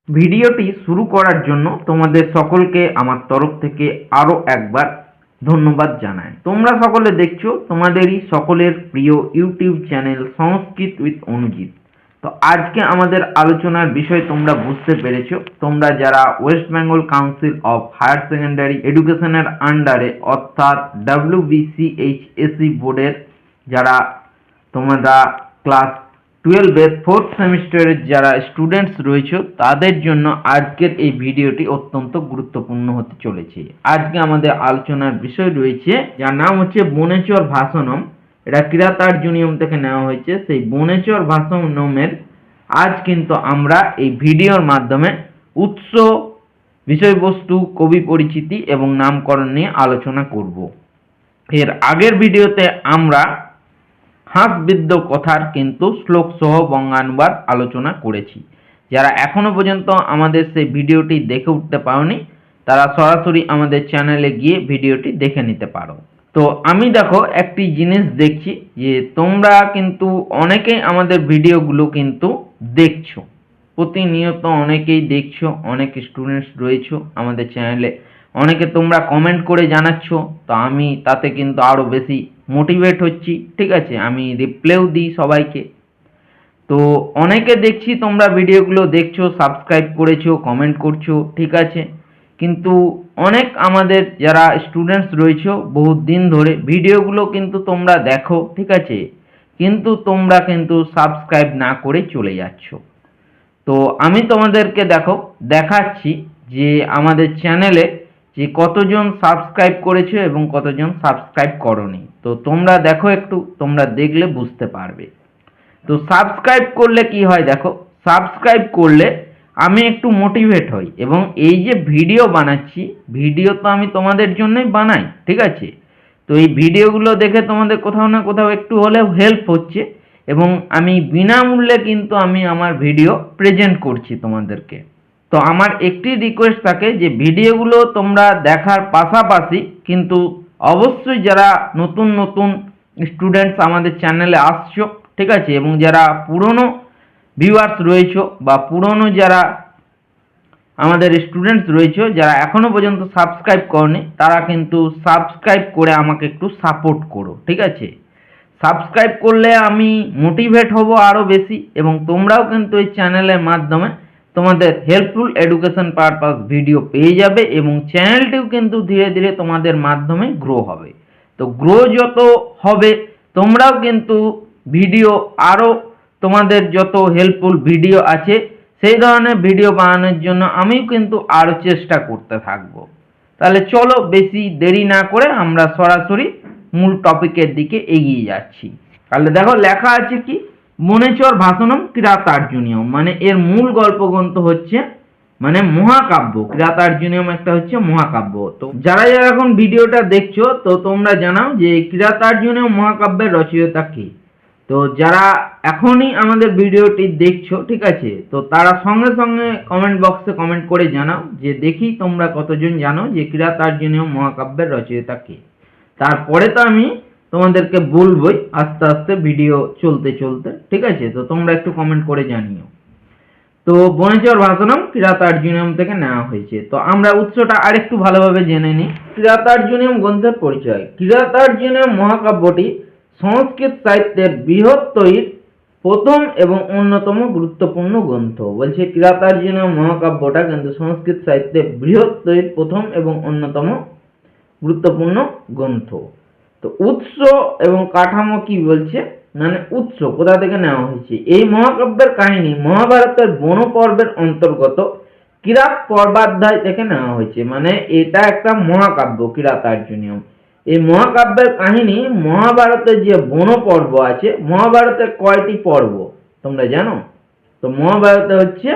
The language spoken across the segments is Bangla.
ভিডিওটি শুরু করার জন্য তোমাদের সকলকে আমার তরফ থেকে আরও একবার ধন্যবাদ জানাই। তোমরা সকলে দেখছো তোমাদেরই সকলের প্রিয় YouTube channel Sanskrit with Anujit. তো আজকে আমাদের আলোচনার বিষয় তোমরা বুঝতে পেরেছো, তোমরা যারা West Bengal council of higher secondary এডুকেশনের আন্ডারে অর্থাৎ WBCHSE বোর্ডের যারা তোমরা ক্লাস 12-এর 4th সেমিস্টারের যারা স্টুডেন্টস রয়েছে তাদের জন্য আজকের এই ভিডিওটি অত্যন্ত গুরুত্বপূর্ণ হতে চলেছে। আজকে আমাদের আলোচনার বিষয় রয়েছে যার নাম হচ্ছে বনেচর ভাষণম। এটা কিরাতার্জুনিয়ম থেকে নেওয়া হয়েছে। সেই বনেচর ভাষণমের আজ কিন্তু আমরা এই ভিডিওর মাধ্যমে উৎস, বিষয়বস্তু, কবি পরিচিতি এবং নামকরণ নিয়ে আলোচনা করব। এর আগের ভিডিওতে আমরা হাঁসবিদ্ধ কথার কিন্তু শ্লোক সহ বঙ্গানুবাদ আলোচনা করেছি। যারা এখনো পর্যন্ত আমাদের সেই ভিডিওটি দেখে উঠতে পারোনি তারা সরাসরি আমাদের চ্যানেলে গিয়ে ভিডিওটি দেখে নিতে পারো। তো আমি দেখো একটি জিনিস দেখছি যে তোমরা কিন্তু অনেকেই আমাদের ভিডিওগুলো কিন্তু দেখছো, প্রতিনিয়ত অনেকেই দেখছো, অনেক স্টুডেন্টস রয়েছো আমাদের চ্যানেলে, অনেকে তোমরা কমেন্ট করে জানাচ্ছ। তো আমি তাতে কিন্তু আরও বেশি মোটিভেট হচ্ছি, ঠিক আছে। আমি রিপ্লাইও দিই সবাইকে। তো অনেকে দেখছি তোমরা ভিডিওগুলো দেখছো, সাবস্ক্রাইব করেছো, কমেন্ট করছো, ঠিক আছে। কিন্তু অনেক আমাদের যারা স্টুডেন্টস রয়েছে বহুত দিন ধরে ভিডিওগুলো কিন্তু তোমরা দেখো, ঠিক আছে, কিন্তু তোমরা কিন্তু সাবস্ক্রাইব না করে চলে যাচ্ছ। তো আমি তোমাদেরকে দেখাচ্ছি যে আমাদের চ্যানেলে যে কতজন সাবস্ক্রাইব করেছো এবং কতজন সাবস্ক্রাইব করোনি। তো তোমরা দেখো, একটু তোমরা দেখলে বুঝতে পারবে। তো সাবস্ক্রাইব করলে কি হয় দেখো, সাবস্ক্রাইব করলে আমি একটু মোটিভেট হই এবং এই যে ভিডিও বানাচ্ছি, ভিডিও তো আমি তোমাদের জন্যই বানাই, ঠিক আছে। তো এই ভিডিওগুলো দেখে তোমাদের কোথাও না কোথাও একটু হলেও হেল্প হচ্ছে এবং আমি বিনামূল্যে কিন্তু আমি আমার ভিডিও প্রেজেন্ট করছি তোমাদেরকে। তো আমার একটি রিকোয়েস্ট থাকে যে ভিডিওগুলো তোমরা দেখার পাশাপাশি কিন্তু অবশ্যই যারা নতুন নতুন স্টুডেন্টস আমাদের চ্যানেলে আসছো, ঠিক আছে, এবং যারা পুরনো ভিউয়ার্স রয়েছে বা পুরনো যারা আমাদের স্টুডেন্টস রয়েছে যারা এখনো পর্যন্ত সাবস্ক্রাইব করনি তারা কিন্তু সাবস্ক্রাইব করে আমাকে একটু সাপোর্ট করো, ঠিক আছে। সাবস্ক্রাইব করলে আমি মোটিভেট হব আরও বেশি এবং তোমরাও কিন্তু এই চ্যানেলের মাধ্যমে তোমাদের হেল্পফুল এডুকেশন পারপাস ভিডিও পেয়ে যাবে এবং চ্যানেলটিও কিন্তু ধীরে ধীরে তোমাদের মাধ্যমে গ্রো হবে। তো গ্রো যত হবে তোমরাও কিন্তু ভিডিও আরও, তোমাদের যত হেল্পফুল ভিডিও আছে সেই ধরনের ভিডিও বানানোর জন্য আমিও কিন্তু আরও চেষ্টা করতে থাকবো। তাহলে চলো বেশি দেরি না করে আমরা সরাসরি মূল টপিকের দিকে এগিয়ে যাচ্ছি। তাহলে দেখো লেখা আছে কি, বনেচর ভাষণম কিরাতার্জুনিয়ম, মানে এর মূল গল্পগ্রন্থ হচ্ছে মানে মহাকাব্য। কিরাতার্জুনিয়ম একটা হচ্ছে মহাকাব্য। তো যারা যারা এখন ভিডিওটা দেখছো তো তোমরা জানাও যে কিরাতার্জুনিয়ম মহাকাব্যের রচয়িতা কে। তো যারা এখনই আমাদের ভিডিওটি দেখছো, ঠিক আছে, তো তারা সঙ্গে সঙ্গে কমেন্ট বক্সে কমেন্ট করে জানাও যে দেখি তোমরা কতজন জানো যে কিরাতার্জুনিয়ম মহাকাব্যের রচয়িতা কে। তারপরে তো আমি তোমাদেরকে বলবোই আস্তে আস্তে ভিডিও চলতে চলতে, ঠিক আছে। তো তোমরা একটু কমেন্ট করে জানিও। তো বনেচর ভাষণম কিরাতার্জুনিয়ম থেকে নেওয়া হয়েছে। তো আমরা উৎসটা আরেকটু ভালোভাবে জেনে নিই। কিরাতার্জুনিয়ম গ্রন্থের পরিচয়। কিরাতার্জুনিয়ম মহাকাব্যটি সংস্কৃত সাহিত্যের বৃহত্তরীর প্রথম এবং অন্যতম গুরুত্বপূর্ণ গ্রন্থ। বলছে কিরাতার্জুনিয়ম মহাকাব্যটা কিন্তু সংস্কৃত সাহিত্যের বৃহত্তরীর প্রথম এবং অন্যতম গুরুত্বপূর্ণ গ্রন্থ। তো উৎস এবং কাঠামো কি বলছে, মানে উৎস কোথা থেকে নেওয়া হয়েছে। এই মহাকাব্যের কাহিনী মহাভারতের বন পর্বের অন্তর্গত কিরাত পর্বাধ্যায় থেকে নেওয়া হয়েছে। মানে এটা একটা মহাকাব্য কিরাতার্জুনিয়ম। এই মহাকাব্যের কাহিনী মহাভারতের যে বন পর্ব আছে, মহাভারতের কয়টি পর্ব তোমরা জানো? তো মহাভারতে হচ্ছে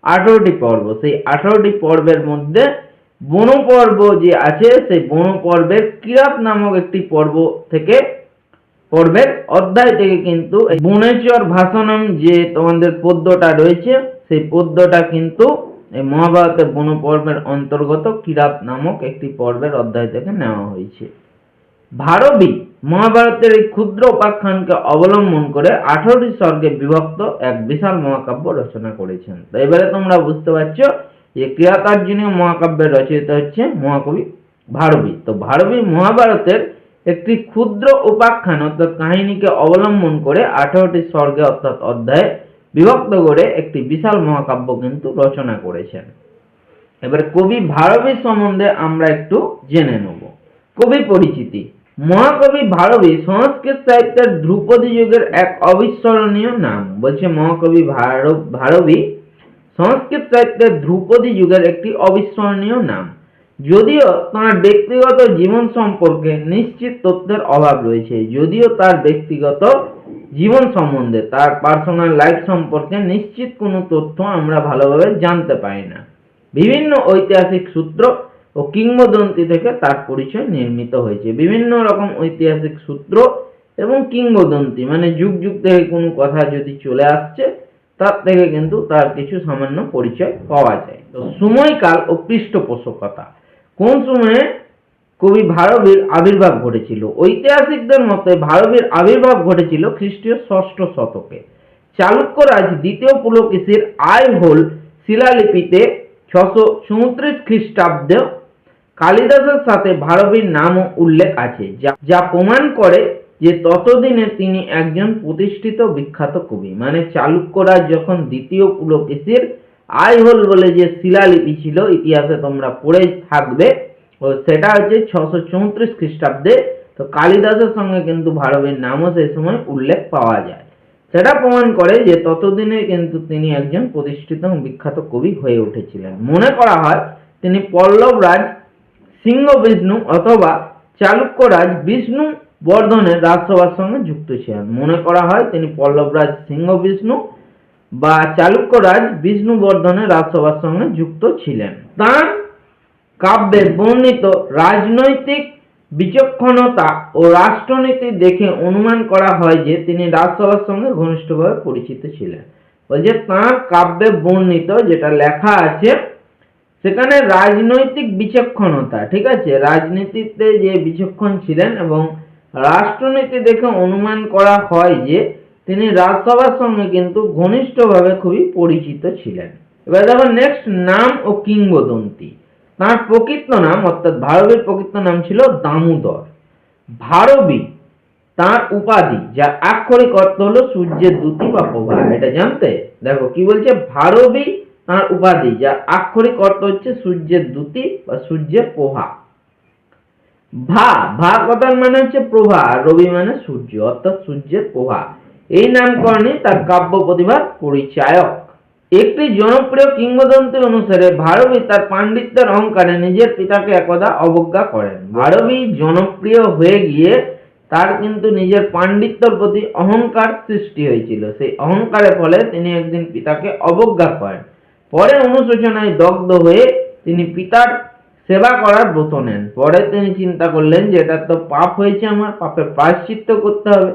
18টি পর্ব। সেই 18টি পর্বের মধ্যে বন পর্ব যে আছে সেই বন পর্বের কিরাত নামক একটি পর্ব থেকে, পর্বের অধ্যায় থেকে কিন্তু বনেচর ভাষণম যে তোমাদের পদ্যটা রয়েছে সেই পদ্যটা কিন্তু এই মহাভারতের বন পর্বের অন্তর্গত কিরাত নামক একটি পর্বের অধ্যায় থেকে নেওয়া হয়েছে। ভারবী মহাভারতের এই ক্ষুদ্র উপাখ্যানকে অবলম্বন করে 18টি সর্গে বিভক্ত এক বিশাল মহাকাব্য রচনা করেছেন। তো এবারে তোমরা বুঝতে পারছো যে ক্রিয়াকার্যনীয় মহাকাব্যের রচয়িতা হচ্ছে মহাকবি ভারবী। তো ভারবী মহাভারতের একটি ক্ষুদ্র উপাখ্যান অর্থাৎ কাহিনীকে অবলম্বন করে 18টি সর্গে অর্থাৎ অধ্যায়ে বিভক্ত করে একটি বিশাল মহাকাব্য কিন্তু রচনা করেছেন। এবারে কবি ভারবী সম্বন্ধে আমরা একটু জেনে নেব। কবি পরিচিতি। মহাকবি ভারবী সংস্কৃত সাহিত্যের ধ্রুপদী যুগের এক অবিস্মরণীয় নাম। বলছে মহাকবি ভারবী সংস্কৃত সাহিত্যের ধ্রুপদী যুগের একটি অবিস্মরণীয় নাম। যদিও তার ব্যক্তিগত জীবন সম্পর্কে নিশ্চিত তথ্যের অভাব রয়েছে, যদিও তার ব্যক্তিগত জীবন সম্বন্ধে তার পার্সোনাল লাইফ সম্পর্কে নিশ্চিত কোনো তথ্য আমরা ভালোভাবে জানতে পারি না। বিভিন্ন ঐতিহাসিক সূত্র ও কিংবদন্তি থেকে তার পরিচয় নির্মিত হয়েছে। বিভিন্ন রকম ঐতিহাসিক সূত্র এবং কিংবদন্তি মানে যুগ যুগ থেকে কোনো কথা যদি চলে আসছে তার থেকে কিন্তু তার কিছু সামান্য পরিচয় পাওয়া যায়। তো সময়কাল ও পৃষ্ঠপোষকতা। কোন সময়ে কবি ভারবীর আবির্ভাব ঘটেছিল? ঐতিহাসিকদের মতে ভারবীর আবির্ভাব ঘটেছিল খ্রিস্টীয় 6ষ্ঠ শতকে। চালুক্যরাজ দ্বিতীয় পুলকেশীর আইহোল শিলালিপিতে 634 খ্রিস্টাব্দে কালিদাসের সাথে ভারবীর নামও উল্লেখ আছে, যা প্রমাণ করে যে ততদিনে তিনি একজন প্রতিষ্ঠিত বিখ্যাত কবি। মানে চালুক্যরাজ যখন দ্বিতীয় পুলকেশীর আইহোল বলে যে শিলালিপি ছিল, ইতিহাসে তোমরা পড়ে থাকবে, সেটা হচ্ছে 634 খ্রিস্টাব্দে। তো কালিদাসের সঙ্গে কিন্তু ভারবীর নামও সেই সময় উল্লেখ পাওয়া যায়। সেটা প্রমাণ করে যে ততদিনে কিন্তু তিনি একজন প্রতিষ্ঠিত বিখ্যাত কবি হয়ে উঠেছিলেন। মনে করা হয় তিনি পল্লবরাজ সিংহবিষ্ণু অথবা চালুক্যরাজ বিষ্ণু বর্ধনের রাজসভার সঙ্গে যুক্ত ছিলেন। মনে করা হয় তিনি পল্লবরাজ সিংহবিষ্ণু বা চালুক্যরাজ বিষ্ণুবর্ধনের রাজসভার সঙ্গে যুক্ত ছিলেন। তাঁর কাব্যে বর্ণিত রাজনৈতিক বিচক্ষণতা ও রাষ্ট্রনীতি দেখে অনুমান করা হয় যে তিনি রাজসভার সঙ্গে ঘনিষ্ঠভাবে পরিচিত ছিলেন। বলছে তাঁর কাব্যে বর্ণিত যেটা লেখা আছে সেখানে রাজনৈতিক বিচক্ষণতা, ঠিক আছে, রাজনীতিতে যে বিচক্ষণ ছিলেন এবং রাষ্ট্রনীতি দেখে অনুমান করা হয় যে তিনি রাজসভার সঙ্গে কিন্তু ঘনিষ্ঠভাবে খুবই পরিচিত ছিলেন। এবার দেখো নেক্সট, নাম ও কিংবদন্তি। তার প্রকৃত নাম অর্থাৎ ভারবীর প্রকৃত নাম ছিল দামোদর। ভারবী তার উপাধি, যার আক্ষরিক অর্থ হলো সূর্যের দ্যুতি বা প্রভা। এটা জানতে? দেখো কি বলছে, ভারবী তার উপাধি, যার আক্ষরিক অর্থ হচ্ছে সূর্যের দ্যুতি বা সূর্যের প্রভা। ভা কথার মানে হচ্ছে প্রভা, আর রবি মানে সূর্য অর্থাৎ সূর্যের প্রভা। এই নামকরণে তার কাব্য প্রতিভার পরিচায়ক। একটি জনপ্রিয় কিংবদন্তি অনুসারে ভারবী তার পাণ্ডিত্যের অহংকারে নিজের পিতাকে একদা অবজ্ঞা করেন। ভারবী জনপ্রিয় হয়ে গিয়ে তার কিন্তু নিজের পাণ্ডিত্যের প্রতি অহংকার সৃষ্টি হয়েছিল। সেই অহংকারের ফলে তিনি একদিন পিতাকে অবজ্ঞা করেন। পরে অনুশোচনায় দগ্ধ হয়ে তিনি পিতার সেবা করার ব্রত নেন। পরে তিনি চিন্তা করলেন যে এটা তো পাপ হয়েছে, আমার পাপের প্রায়শ্চিত্ত করতে হবে।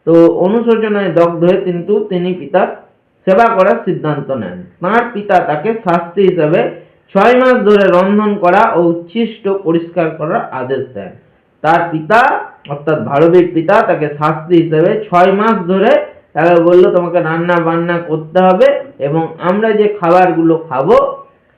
তো অনুশোচনায় দগ্ধ হয়ে কিন্তু তিনি পিতার সেবা করার সিদ্ধান্ত নেন। তাঁর পিতা তাকে শাস্তি হিসেবে 6 মাস ধরে রন্ধন করা ও উচ্ছিষ্ট পরিষ্কার করার আদেশ দেন। তার পিতা অর্থাৎ ভারবীর পিতা তাকে শাস্তি হিসেবে 6 মাস ধরে তাকে বললো তোমাকে রান্না বান্না করতে হবে এবং আমরা যে খাবারগুলো খাবো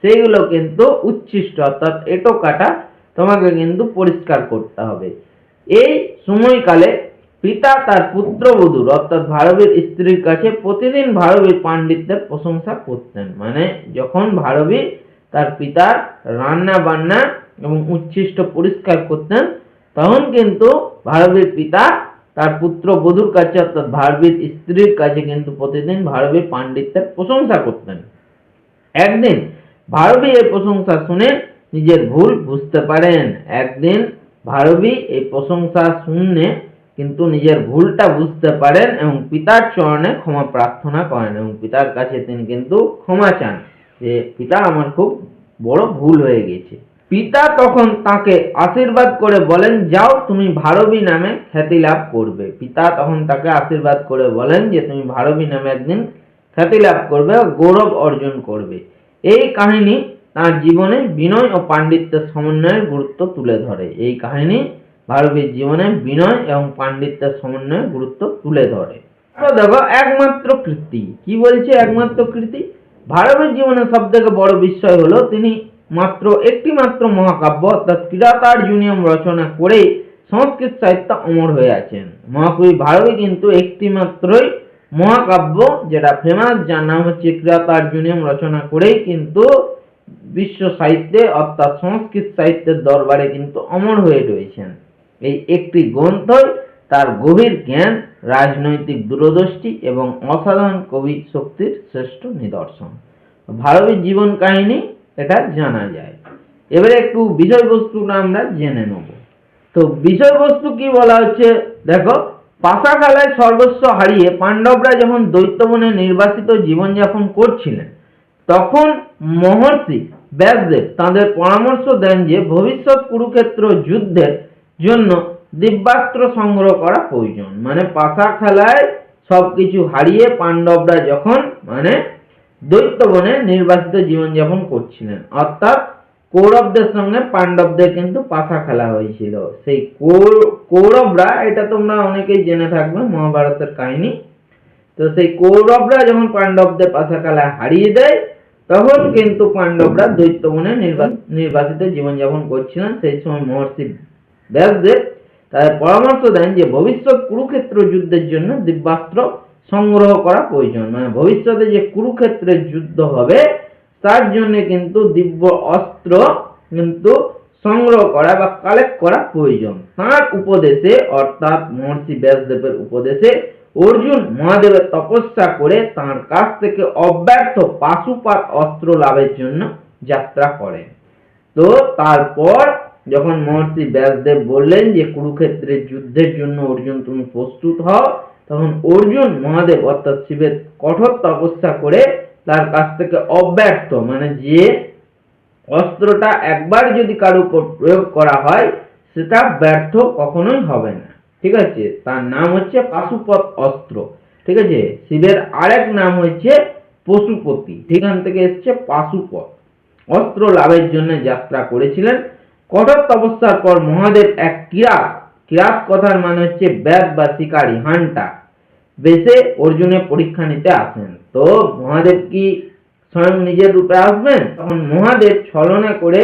সেইগুলো কিন্তু উচ্ছিষ্ট অর্থাৎ এঁটো কাটা তোমাকে কিন্তু পরিষ্কার করতে হবে। এই সময়কালে পিতা তার পুত্রবধূর অর্থাৎ ভারবীর স্ত্রীর কাছে প্রতিদিন ভারবীর পাণ্ডিত্যের প্রশংসা করতেন। মানে যখন ভারবী তার পিতার রান্না বান্না এবং উচ্ছিষ্ট পরিষ্কার করতেন তখন কিন্তু ভারবীর পিতা তার পুত্রবধূর কাছে অর্থাৎ ভারবীর স্ত্রীর কাছে কিন্তু প্রতিদিন ভারবীর পাণ্ডিত্যের প্রশংসা করতেন। একদিন ভারবী এই প্রশংসা শুনে নিজের ভুল বুঝতে পারেন। একদিন ভারবী এই প্রশংসা শুনে কিন্তু নিজের ভুলটা বুঝতে পারেন এবং পিতার চরণে ক্ষমা প্রার্থনা করেন এবং পিতার কাছে তিনি কিন্তু ক্ষমা চান যে পিতা আমার খুব বড় ভুল হয়ে গেছে। পিতা তখন তাকে আশীর্বাদ করে বলেন যাও তুমি ভারবী নামে খ্যাতি লাভ করবে। পিতা তখন তাকে আশীর্বাদ করে বলেন যে তুমি ভারবী নামে একদিন খ্যাতি লাভ করবে ও গৌরব অর্জন করবে। এই কাহিনী তার জীবনে বিনয় ও পাণ্ডিত্যের সমন্বয়ের গুরুত্ব তুলে ধরে। এই কাহিনী ভারতীয় জীবনে বিনয় এবং পাণ্ডিত্যের সমন্বয়ে গুরুত্ব তুলে ধরে। তো দেখো একমাত্র কীর্তি কি বলছে, একমাত্র কীর্তি ভারতের জীবনে সব থেকে বড় বিষয় হলো তিনি একটি মাত্র মহাকাব্য অর্থাৎ কিরাতার্জুনীয়ম রচনা করে সংস্কৃত সাহিত্য অমর হয়ে আছেন। মহাকবি ভারতী কিন্তু একটি মাত্রই মহাকাব্য যেটা ফেমাস, যার নাম হচ্ছে কিরাতার্জুনীয়ম রচনা করেই কিন্তু বিশ্ব সাহিত্যে অর্থাৎ সংস্কৃত সাহিত্যের দরবারে কিন্তু অমর হয়ে রয়েছেন। এই একটি গ্রন্থই তার গভীর জ্ঞান, রাজনৈতিক দূরদৃষ্টি এবং অসাধারণ কবি শক্তির শ্রেষ্ঠ নিদর্শন। ভারতের জীবন কাহিনী এটা জানা যায়। এবারে একটু বিষয়বস্তুটা আমরা জেনে নেব। তো বিষয়বস্তু কি বলা হচ্ছে দেখো, পাশা খেলায় সর্বস্ব হারিয়ে পাণ্ডবরা যখন দৈত্যবনে নির্বাসিত জীবনযাপন করছিলেন, তখন মহর্ষি ব্যাসদেব তাদের পরামর্শ দেন যে ভবিষ্যৎ কুরুক্ষেত্র যুদ্ধের জন্য দিব্যাস্ত্র সংগ্রহ করা প্রয়োজন। মানে পাশা খেলায় সবকিছু হারিয়ে পাণ্ডবরা যখন দৈত্যবনে নির্বাসিত জীবনযাপন করছিলেন, অর্থাৎ কৌরবদের সঙ্গে পাণ্ডবদের কিন্তু পাশা খেলা হয়েছিল। সেই কৌরবরা, এটা তোমরা অনেকেই জেনে থাকবে মহাভারতের কাহিনী। তো সেই কৌরবরা যখন পাণ্ডবদের পাশা খেলায় হারিয়ে দেয়, তখন কিন্তু পাণ্ডবরা দৈত্যবনে নির্বাসিত জীবনযাপন করছিলেন। সেই সময় মহর্ষি ব্যাসদেব তাদের পরামর্শ দেন যে ভবিষ্যৎ কুরুক্ষেত্র যুদ্ধের জন্য দিব্যাস্ত্র সংগ্রহ করা প্রয়োজন। মানে ভবিষ্যতে যে কুরুক্ষেত্রের যুদ্ধ হবে তার জন্য কিন্তু দিব্য অস্ত্র কিন্তু সংগ্রহ করা বা কালেক্ট করা প্রয়োজন। তার উপদেশে অর্থাৎ মহর্ষি ব্যাসদেবের উপদেশে অর্জুন মহাদেবের তপস্যা করে তার কাছ থেকে অব্যর্থ পাশুপাত অস্ত্র লাভের জন্য যাত্রা করেন। তো তারপর যখন মহর্ষি ব্যাসদেব বললেন যে কুরুক্ষেত্রের যুদ্ধের জন্য অর্জুন তুমি প্রস্তুত হও, তখন অর্জুন মহাদেব অর্থাৎ শিবের কঠোর তপস্যা করে তার কাছ থেকে অব্যর্থ, মানে যে অস্ত্রটা একবার যদি কারো উপর প্রয়োগ করা হয় সেটা ব্যর্থ কখনোই হবে না। ঠিক আছে, তার নাম হচ্ছে পাশুপত অস্ত্র। ঠিক আছে, শিবের আরেক নাম হচ্ছে পশুপতি, সেখান থেকে এসছে পাশুপত। অস্ত্র লাভের জন্য যাত্রা করেছিলেন। কঠোর তপস্যার পর মহাদেব এক কিরাত কথার মানে হচ্ছে ব্যাগ বা শিকারী, হান্টার বেশে অর্জুনের পরীক্ষা নিতে আসেন। তো মহাদেব কি স্বয়ং নিজের রূপে আসবেন? তখন মহাদেব ছলনা করে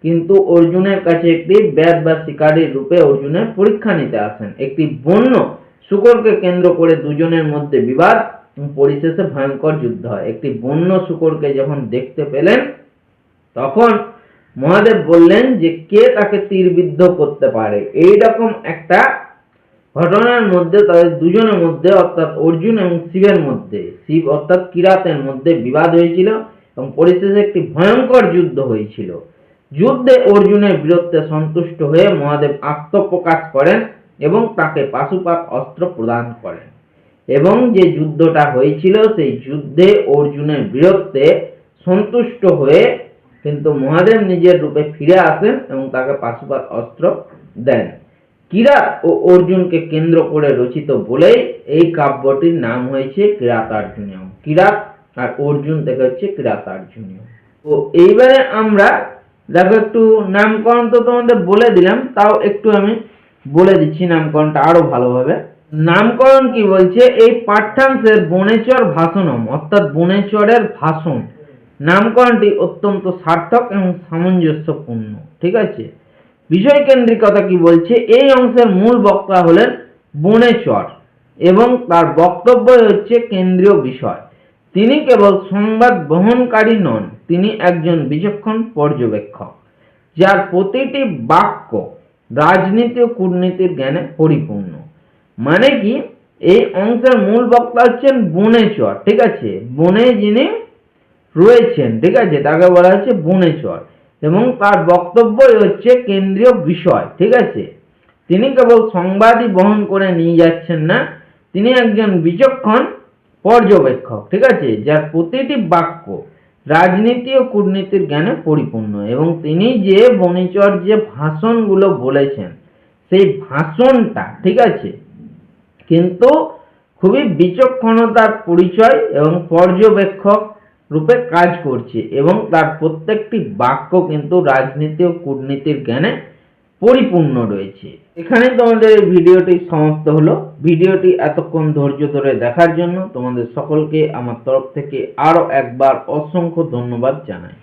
কিন্তু অর্জুনের কাছে একটি ব্যাগ বা শিকারীর রূপে অর্জুনের পরীক্ষা নিতে আসেন। একটি বন্য শূকরকে কেন্দ্র করে দুজনের মধ্যে বিবাদ, পরিশেষে ভয়ঙ্কর যুদ্ধ হয়। একটি বন্য শূকরকে যখন দেখতে পেলেন, তখন মহাদেব বললেন যে কে তাকে তীরবিদ্ধ করতে পারে। এইরকম একটা ঘটনার মধ্যে তাদের দুজনের মধ্যে অর্থাৎ অর্জুন এবং শিবের মধ্যে, শিব অর্থাৎ কিরাতের মধ্যে বিবাদ হয়েছিল এবং পরিশেষে একটি ভয়ঙ্কর যুদ্ধ হয়েছিল। যুদ্ধে অর্জুনের বীরত্বে সন্তুষ্ট হয়ে মহাদেব আত্মপ্রকাশ করেন এবং তাকে পাশুপাত অস্ত্র প্রদান করেন। এবং যে যুদ্ধটা হয়েছিল সেই যুদ্ধে অর্জুনের বীরত্বে সন্তুষ্ট হয়ে কিন্তু মহাদেব নিজের রূপে ফিরে আসেন এবং তাকে পাশুপাত অস্ত্র দেন। কিরাত ও অর্জুনকে কেন্দ্র করে রচিত বলেই এই কাব্যটির নাম হয়েছে কিরাতার্জুনীয়ম। কিরাত আর অর্জুন থেকে হচ্ছে কিরাতার্জুনীয়ম। তো এইবারে আমরা দেখো একটু নামকরণ তো তোমাদের বলে দিলাম, তাও একটু আমি বলে দিচ্ছি নামকরণটা আরো ভালোভাবে। নামকরণ কি বলছে, এই পাঠ্যাংশের বনেচর ভাষণম অর্থাৎ বনেচরের ভাষণ নামকরণটি অত্যন্ত সার্থক এবং সামঞ্জস্যপূর্ণ। ঠিক আছে, বিষয় কেন্দ্রিকতা কি বলছে, এই অংশের মূল বক্তা হলেন বনেচর এবং তার বক্তব্য হচ্ছে কেন্দ্রীয় বিষয়। তিনি কেবল সংবাদ বহনকারী নন, তিনি একজন বিচক্ষণ পর্যবেক্ষক যার প্রতিটি বাক্য রাজনীতি ও কূটনীতির জ্ঞানে পরিপূর্ণ। মানে কি, এই অংশের মূল বক্তা হচ্ছেন বনেচর। ঠিক আছে, বনে যিনি রয়েছেন, ঠিক আছে, তাকে বলা হচ্ছে বনেচর এবং তার বক্তব্যই হচ্ছে কেন্দ্রীয় বিষয়। ঠিক আছে, তিনি কেবল সংবাদই বহন করে নিয়ে যাচ্ছেন না, তিনি একজন বিচক্ষণ পর্যবেক্ষক। ঠিক আছে, যার প্রতিটি বাক্য রাজনীতি ও কূটনীতির জ্ঞানে পরিপূর্ণ এবং তিনি যে বনেচর যে ভাষণগুলো বলেছেন সেই ভাষণটা ঠিক আছে কিন্তু খুবই বিচক্ষণতার পরিচয় এবং পর্যবেক্ষক রূপে কাজ করছে এবং তার প্রত্যেকটি বাক্য কিন্তু রাজনীতি ও কূটনীতির জ্ঞানে পরিপূর্ণ রয়েছে। এখানে তোমাদের এই ভিডিওটি সমাপ্ত হলো। ভিডিওটি এতক্ষণ ধৈর্য ধরে দেখার জন্য তোমাদের সকলকে আমার তরফ থেকে আরো একবার অসংখ্য ধন্যবাদ জানাই।